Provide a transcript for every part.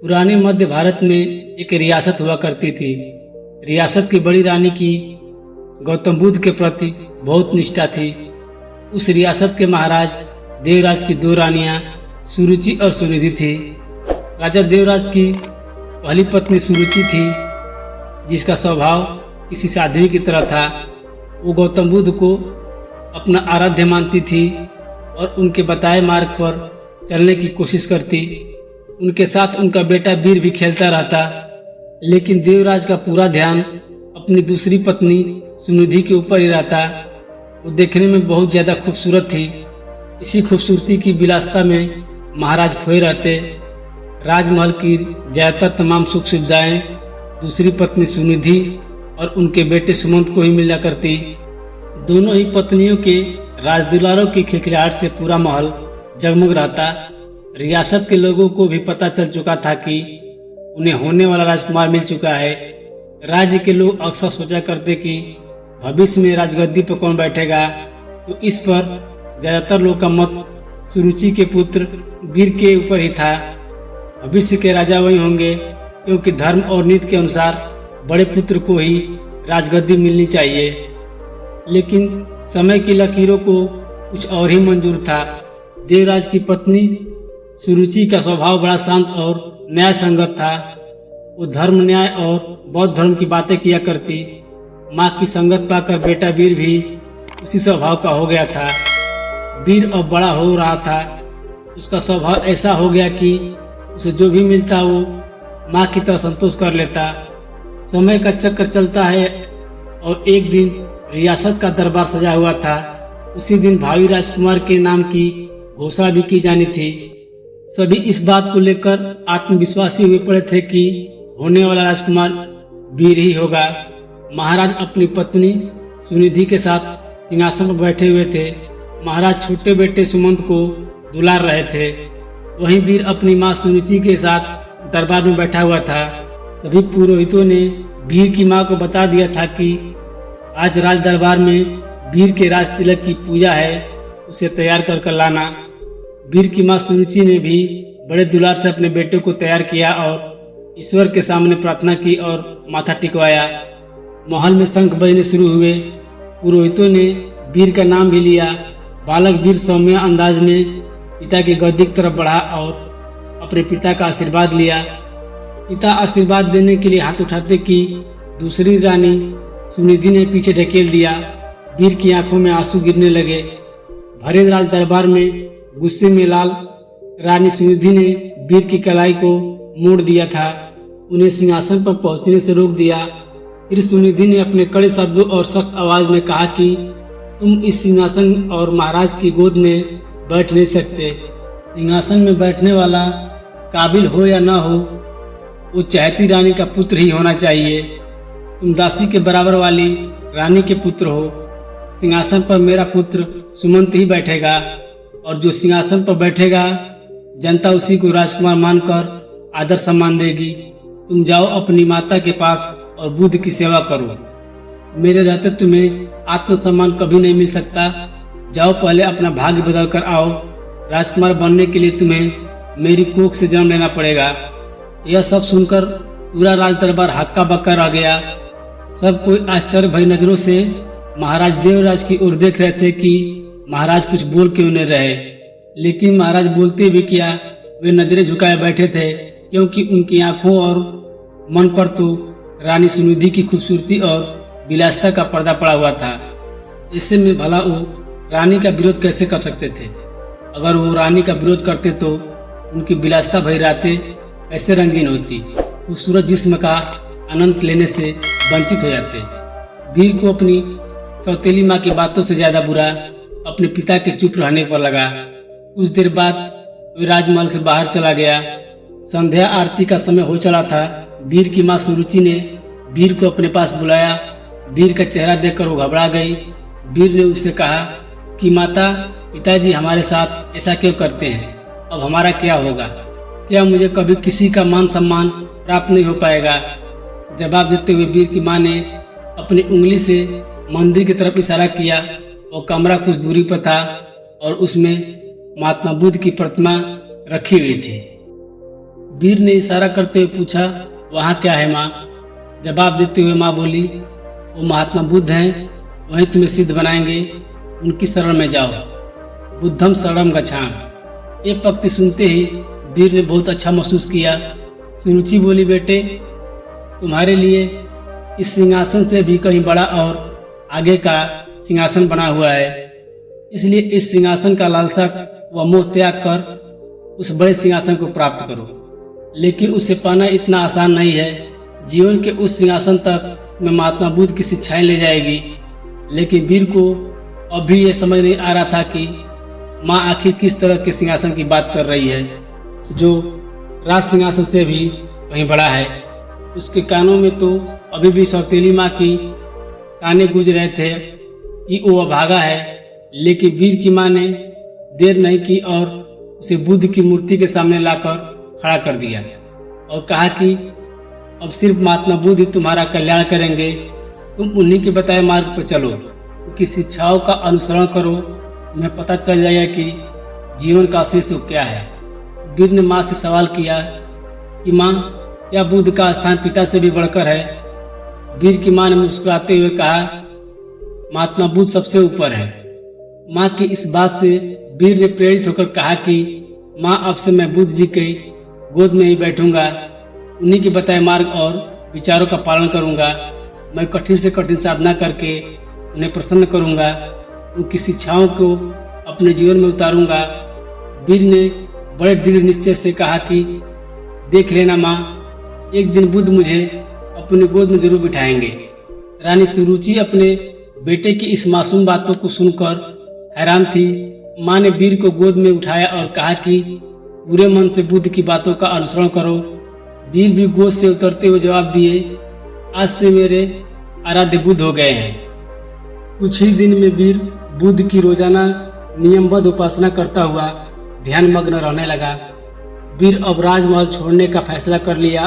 पुराने मध्य भारत में एक रियासत हुआ करती थी। रियासत की बड़ी रानी की गौतम बुद्ध के प्रति बहुत निष्ठा थी। उस रियासत के महाराज देवराज की दो रानियां सुरुचि और सुनिधि थी। राजा देवराज की पहली पत्नी सुरुचि थी, जिसका स्वभाव किसी साध्वी की तरह था। वो गौतम बुद्ध को अपना आराध्य मानती थी और उनके बताए मार्ग पर चलने की कोशिश करती। उनके साथ उनका बेटा वीर भी खेलता रहता, लेकिन देवराज का पूरा ध्यान अपनी दूसरी पत्नी सुनिधि के ऊपर ही रहता। वो देखने में बहुत ज़्यादा खूबसूरत थी। इसी खूबसूरती की विलासिता में महाराज खोए रहते। राजमहल की ज़्यादातर तमाम सुख सुविधाएं दूसरी पत्नी सुनिधि और उनके बेटे सुमंत को ही मिला करती। दोनों ही पत्नियों के राजदुलारों की खिलखिलाहट से पूरा महल जगमग रहता। रियासत के लोगों को भी पता चल चुका था कि उन्हें होने वाला राजकुमार मिल चुका है। राज्य के लोग अक्सर सोचा करते कि भविष्य में राजगद्दी पर कौन बैठेगा, तो इस पर ज्यादातर लोग का मत सुरुचि के पुत्र वीर के ऊपर ही था। भविष्य के राजा वही होंगे, क्योंकि धर्म और नीति के अनुसार बड़े पुत्र को ही राजगद्दी मिलनी चाहिए। लेकिन समय की लकीरों को कुछ और ही मंजूर था। देवराज की पत्नी सुरुचि का स्वभाव बड़ा शांत और न्याय संगत था। वो धर्म, न्याय और बौद्ध धर्म की बातें किया करती। माँ की संगत पाकर बेटा वीर भी उसी स्वभाव का हो गया था। वीर अब बड़ा हो रहा था। उसका स्वभाव ऐसा हो गया कि उसे जो भी मिलता वो माँ की तरह संतोष कर लेता। समय का चक्र चलता है और एक दिन रियासत का दरबार सजा हुआ था। उसी दिन भावी राजकुमार के नाम की घोषणा भी की जानी थी। सभी इस बात को लेकर आत्मविश्वासी हुए पड़े थे कि होने वाला राजकुमार वीर ही होगा। महाराज अपनी पत्नी सुनिधि के साथ सिंहासन पर बैठे हुए थे। महाराज छोटे बेटे सुमंत को दुलार रहे थे। वहीं वीर अपनी माँ सुरुचि के साथ दरबार में बैठा हुआ था। सभी पुरोहितों ने वीर की माँ को बता दिया था कि आज राज दरबार में वीर के राज तिलक की पूजा है, उसे तैयार कर लाना। वीर की माँ सुरुचि ने भी बड़े दुलार से अपने बेटे को तैयार किया और ईश्वर के सामने प्रार्थना की और माथा टिकवाया। महल में शंख बजने शुरू हुए। पुरोहितों ने वीर का नाम भी लिया। बालक वीर सौम्य अंदाज में पिता की गद्दी की तरफ बढ़ा और अपने पिता का आशीर्वाद लिया। पिता आशीर्वाद देने के लिए हाथ उठाते कि दूसरी रानी सुनिधि ने पीछे ढकेल दिया। वीर की आंखों में आंसू गिरने लगे। भरे राज दरबार में गुस्से में लाल रानी सुनिधि ने वीर की कलाई को मोड़ दिया था। उन्हें सिंहासन पर पहुंचने से रोक दिया। फिर सुनिधि ने अपने कड़े शब्दों और सख्त आवाज में कहा कि तुम इस सिंहासन और महाराज की गोद में बैठ नहीं सकते। सिंहासन में बैठने वाला काबिल हो या ना हो, वो चाहती रानी का पुत्र ही होना चाहिए। तुम दासी के बराबर वाली रानी के पुत्र हो। सिंहासन पर मेरा पुत्र सुमंत ही बैठेगा और जो सिंहासन पर बैठेगा जनता उसी को राजकुमार मानकर आदर सम्मान देगी। तुम जाओ अपनी माता के पास और बुद्ध की सेवा करो। मेरे रहते तुम्हें आत्मसम्मान कभी नहीं मिल सकता। जाओ पहले अपना भाग्य बदल कर आओ। राजकुमार बनने के लिए तुम्हें मेरी कोख से जन्म लेना पड़ेगा। यह सब सुनकर पूरा राज दरबार हक्का बक्का रह गया। सब कोई आश्चर्य भरी नजरों से महाराज देवराज की ओर देख रहे थे कि महाराज कुछ बोल क्यों नहीं रहे। लेकिन महाराज बोलते भी क्या, वे नजरें झुकाए बैठे थे, क्योंकि उनकी आंखों और मन पर तो रानी सुनिधि की खूबसूरती और विलासिता का पर्दा पड़ा हुआ था। ऐसे में भला वो रानी का विरोध कैसे कर सकते थे। अगर वो रानी का विरोध करते तो उनकी विलासिता भरी रातें कैसे रंगीन होती, खूबसूरत जिस्म का आनंद लेने से वंचित हो जाते। वीर को अपनी सौतेली माँ की बातों से ज्यादा बुरा अपने पिता के चुप रहने पर लगा। कुछ देर बाद वे राजमहल से बाहर चला गया। संध्या आरती का समय हो चला था। वीर की माँ सुरुचि ने वीर को अपने पास बुलाया। वीर का चेहरा देखकर वो घबरा गई। वीर ने उससे कहा कि माता, पिताजी हमारे साथ ऐसा क्यों करते हैं? अब हमारा क्या होगा? क्या मुझे कभी किसी का मान सम्मान प्राप्त नहीं हो पाएगा? जवाब देते हुए वीर की माँ ने अपनी उंगली से मंदिर की तरफ इशारा किया। वो कमरा कुछ दूरी पर था और उसमें महात्मा बुद्ध की प्रतिमा रखी हुई थी। वीर ने इशारा करते हुए पूछा, वहाँ क्या है माँ? जवाब देते हुए माँ बोली, वो महात्मा बुद्ध हैं, वहीं तुम्हें सिद्ध बनाएंगे, उनकी शरण में जाओ। बुद्धम शरणम गच्छामि। ये पंक्ति सुनते ही वीर ने बहुत अच्छा महसूस किया। सुरुचि बोली, बेटे तुम्हारे लिए इस सिंहासन से भी कहीं बड़ा और आगे का सिंहासन बना हुआ है, इसलिए इस सिंहासन का लालसा व मोह त्याग कर उस बड़े सिंहासन को प्राप्त करो। लेकिन उसे पाना इतना आसान नहीं है। जीवन के उस सिंहासन तक मैं महात्मा बुद्ध की शिक्षाएं ले जाएगी। लेकिन वीर को अभी यह समझ नहीं आ रहा था कि माँ आखिर किस तरह के सिंहासन की बात कर रही है, जो राज सिंहासन से भी कहीं बड़ा है। उसके कानों में तो अभी भी सौतेली माँ की ताने गूंज रहे थे कि वो अभागा है। लेकिन वीर की माँ ने देर नहीं की और उसे बुद्ध की मूर्ति के सामने लाकर खड़ा कर दिया और कहा कि अब सिर्फ महात्मा बुद्ध ही तुम्हारा कल्याण करेंगे। तुम उन्हीं के बताए मार्ग पर चलो, उनकी शिक्षाओं का अनुसरण करो, तुम्हें पता चल जाएगा कि जीवन का असली सुख क्या है। वीर ने माँ से सवाल किया कि माँ, क्या बुद्ध का स्थान पिता से भी बढ़कर है? वीर की माँ ने मुस्कुराते हुए कहा, महात्मा बुद्ध सबसे ऊपर है। माँ की इस बात से वीर ने प्रेरित होकर कहा कि माँ, अब से मैं बुद्ध जी के गोद में ही बैठूंगा, उन्हीं के बताए मार्ग और विचारों का पालन करूंगा। मैं कठिन से कठिन साधना करके उन्हें प्रसन्न करूंगा, उनकी शिक्षाओं को अपने जीवन में उतारूंगा। वीर ने बड़े दृढ़ निश्चय से कहा कि देख लेना माँ, एक दिन बुद्ध मुझे अपनी गोद में जरूर बिठाएंगे। रानी सुरुचि अपने बेटे की इस मासूम बातों को सुनकर हैरान थी। माँ ने वीर को गोद में उठाया और कहा कि पूरे मन से बुद्ध की बातों का अनुसरण करो। वीर भी गोद से उतरते हुए जवाब दिए, आज से मेरे आराध्य बुद्ध हो गए हैं। कुछ ही दिन में वीर बुद्ध की रोजाना नियमबद्ध उपासना करता हुआ ध्यान मग्न रहने लगा। वीर अब राजमहल छोड़ने का फैसला कर लिया।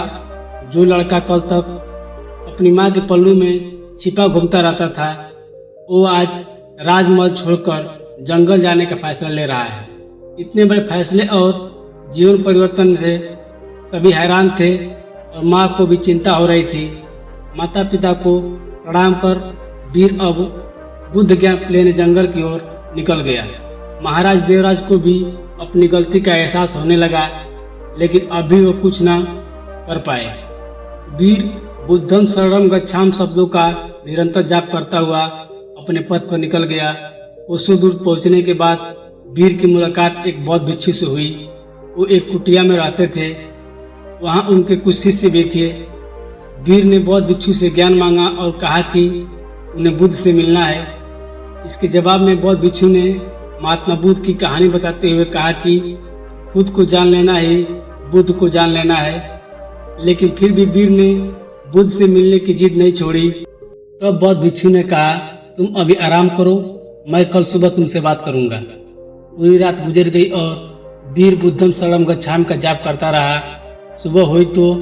जो लड़का कल तक अपनी माँ के पल्लू में छिपा घूमता रहता था, वो आज राजमहल छोड़कर जंगल जाने का फैसला ले रहा है। इतने बड़े फैसले और जीवन परिवर्तन से सभी हैरान थे और माँ को भी चिंता हो रही थी। माता पिता को प्रणाम कर वीर अब बुद्ध ज्ञान लेने जंगल की ओर निकल गया। महाराज देवराज को भी अपनी गलती का एहसास होने लगा, लेकिन अभी वो कुछ ना कर पाए। वीर बुद्धम शरणम गच्छामि शब्दों का निरंतर जाप करता हुआ अपने पथ पर निकल गया। उससे दूर पहुंचने के बाद वीर की मुलाकात एक बौद्ध भिक्षु से हुई। वो एक कुटिया में रहते थे। वहाँ उनके कुछ शिष्य भी थे। वीर ने बौद्ध भिक्षु से ज्ञान मांगा और कहा कि उन्हें बुद्ध से मिलना है। इसके जवाब में बौद्ध भिक्षु ने महात्मा बुद्ध की कहानी बताते हुए कहा कि खुद को जान लेना ही बुद्ध को जान लेना है। लेकिन फिर भी वीर ने बुद्ध से मिलने की जिद नहीं छोड़ी। तब बौद्ध भिक्षु ने कहा, तुम अभी आराम करो, मैं कल सुबह तुमसे बात करूंगा। पूरी रात गुजर गई और वीर बुद्धम शरणम गच्छामि का जाप करता रहा। सुबह हुई तो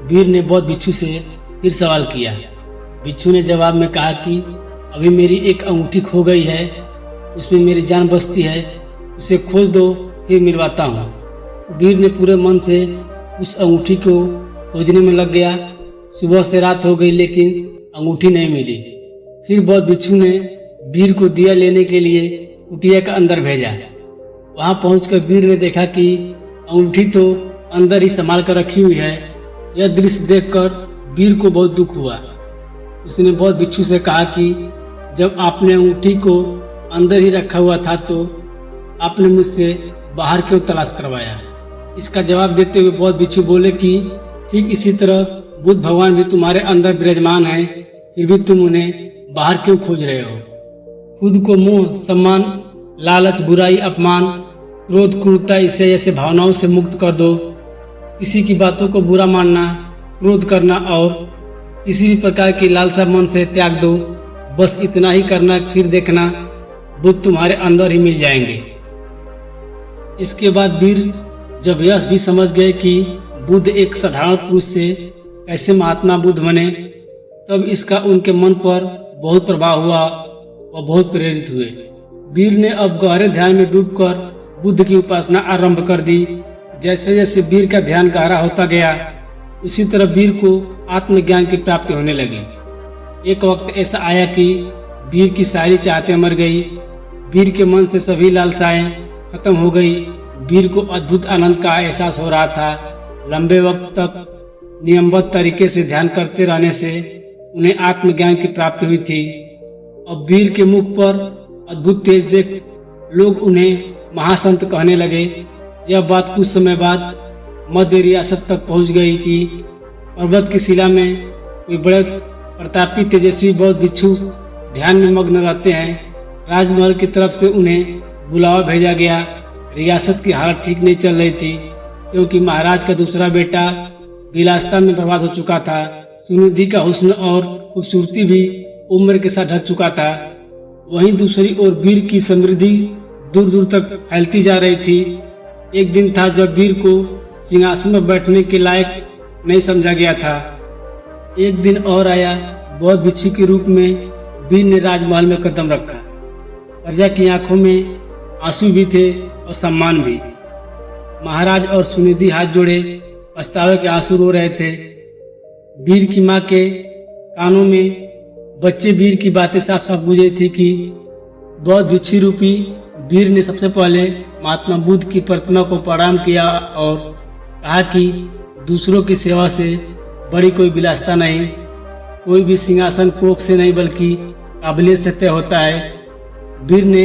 वीर ने बौद्ध भिक्षु से फिर सवाल किया। भिक्षु ने जवाब में कहा कि अभी मेरी एक अंगूठी खो गई है, उसमें मेरी जान बसती है, उसे खोज दो, फिर मिलवाता हूँ। वीर ने पूरे मन से उस अंगूठी को खोजने में लग गया। सुबह से रात हो गई, लेकिन अंगूठी नहीं मिली। फिर बौद्ध भिक्षु ने वीर को दिया लेने के लिए कुटिया के अंदर भेजा। वहां पहुंचकर वीर ने देखा कि अंगूठी तो अंदर ही संभाल कर रखी हुई है। यह दृश्य देखकर वीर को बहुत दुख हुआ। उसने बौद्ध भिक्षु से कहा कि जब आपने अंगूठी को अंदर ही रखा हुआ था तो आपने मुझसे बाहर क्यों तलाश करवाया? इसका जवाब देते हुए बौद्ध भिक्षु बोले कि ठीक इसी तरह बुद्ध भगवान भी तुम्हारे अंदर विराजमान है, फिर भी तुम उन्हें बाहर क्यों खोज रहे हो? खुद को मोह, सम्मान, लालच, बुराई, अपमान, क्रोध, क्रूरता इसे ऐसे भावनाओं से मुक्त कर दो। किसी की बातों को बुरा मानना, क्रोध करना और किसी भी प्रकार की लालसा मन से त्याग दो। बस इतना ही करना, फिर देखना बुद्ध तुम्हारे अंदर ही मिल जाएंगे। इसके बाद वीर जब यह भी समझ गए कि बुद्ध एक साधारण पुरुष से कैसे महात्मा बुद्ध बने, तब इसका उनके मन पर बहुत प्रभाव हुआ और बहुत प्रेरित हुए। वीर ने अब गहरे ध्यान में डूबकर बुद्ध की उपासना आरंभ कर दी। जैसे जैसे वीर का ध्यान गहरा होता गया, उसी तरह वीर को आत्मज्ञान की प्राप्ति होने लगी। एक वक्त ऐसा आया कि वीर की सारी चाहतें मर गई। वीर के मन से सभी लालसाएं खत्म हो गई। वीर को अद्भुत आनंद का एहसास हो रहा था। लंबे वक्त तक नियमबद्ध तरीके से ध्यान करते रहने से उन्हें आत्मज्ञान की प्राप्ति हुई थी। अब वीर के मुख पर अद्भुत तेज देख लोग उन्हें महासंत कहने लगे। यह बात कुछ समय बाद मध्य रियासत तक पहुंच गई कि पर्वत की शिला में कोई बड़े प्रतापी तेजस्वी बौद्ध भिक्षु ध्यान में मग्न रहते हैं। राजमहल की तरफ से उन्हें बुलावा भेजा गया। रियासत की हालत ठीक नहीं चल रही थी, क्योंकि महाराज का दूसरा बेटा विलासिता में बर्बाद हो चुका था। सुनिधि का हुस्न और खूबसूरती भी उम्र के साथ ढल चुका था। वहीं दूसरी ओर वीर की समृद्धि दूर दूर तक फैलती जा रही थी। एक दिन था जब वीर को सिंहासन में बैठने के लायक नहीं समझा गया था। एक दिन और आया, बौद्ध भिक्षु के रूप में वीर ने राजमहल में कदम रखा। प्रजा की आंखों में आंसू भी थे और सम्मान भी। महाराज और सुनिधि हाथ जोड़े पछतावे के आंसू रो रहे थे। वीर की माँ के कानों में बच्चे वीर की बातें साफ साफ गूंज रही थी कि बौद्ध भिक्षु रूपी वीर ने सबसे पहले महात्मा बुद्ध की प्रतिमा को प्रणाम किया और कहा कि दूसरों की सेवा से बड़ी कोई विलासिता नहीं। कोई भी सिंहासन कोख से नहीं बल्कि काबिलियत से तय होता है। वीर ने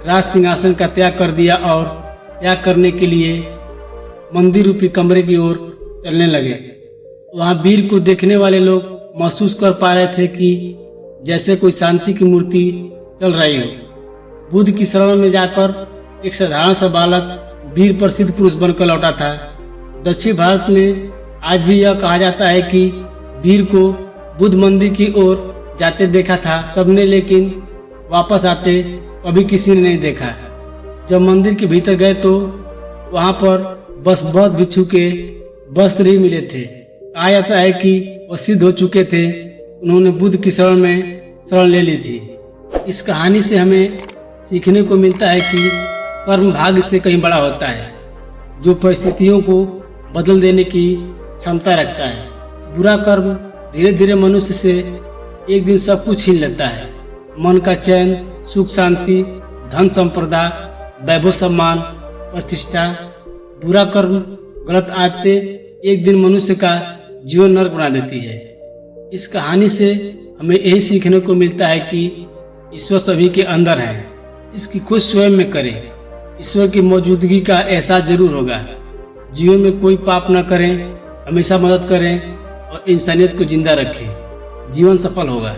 राज सिंहासन का त्याग कर दिया और त्याग करने के लिए मंदिर रूपी कमरे की ओर चलने लगे। वहाँ वीर को देखने वाले लोग महसूस कर पा रहे थे कि जैसे कोई शांति की मूर्ति चल रही हो। बुद्ध की शरण में जाकर एक साधारण सा बालक वीर पर सिद्ध पुरुष बनकर लौटा था। दक्षिण भारत में आज भी यह कहा जाता है कि वीर को बुद्ध मंदिर की ओर जाते देखा था सबने, लेकिन वापस आते कभी किसी ने नहीं देखा। जब मंदिर के भीतर गए तो वहां पर बस बौद्ध भिक्षु के वस्त्र ही मिले थे। कहा जाता है कि वह सिद्ध हो चुके थे, उन्होंने बुद्ध की शरण ले ली थी। इस कहानी से हमें सीखने को मिलता है कि कर्म भाग्य से कहीं बड़ा होता है, जो परिस्थितियों को बदल देने की क्षमता रखता है। बुरा कर्म धीरे धीरे मनुष्य से एक दिन सब कुछ छीन लेता है। मन का चैन, सुख शांति, धन संपदा, वैभव सम्मान, प्रतिष्ठा। बुरा कर्म, गलत आदतें एक दिन मनुष्य का जीवन नरक बना देती है। इस कहानी से हमें यही सीखने को मिलता है कि ईश्वर सभी के अंदर है, इसकी खोज स्वयं में करें। ईश्वर की मौजूदगी का एहसास जरूर होगा। जीवन में कोई पाप न करें, हमेशा मदद करें और इंसानियत को जिंदा रखें। जीवन सफल होगा।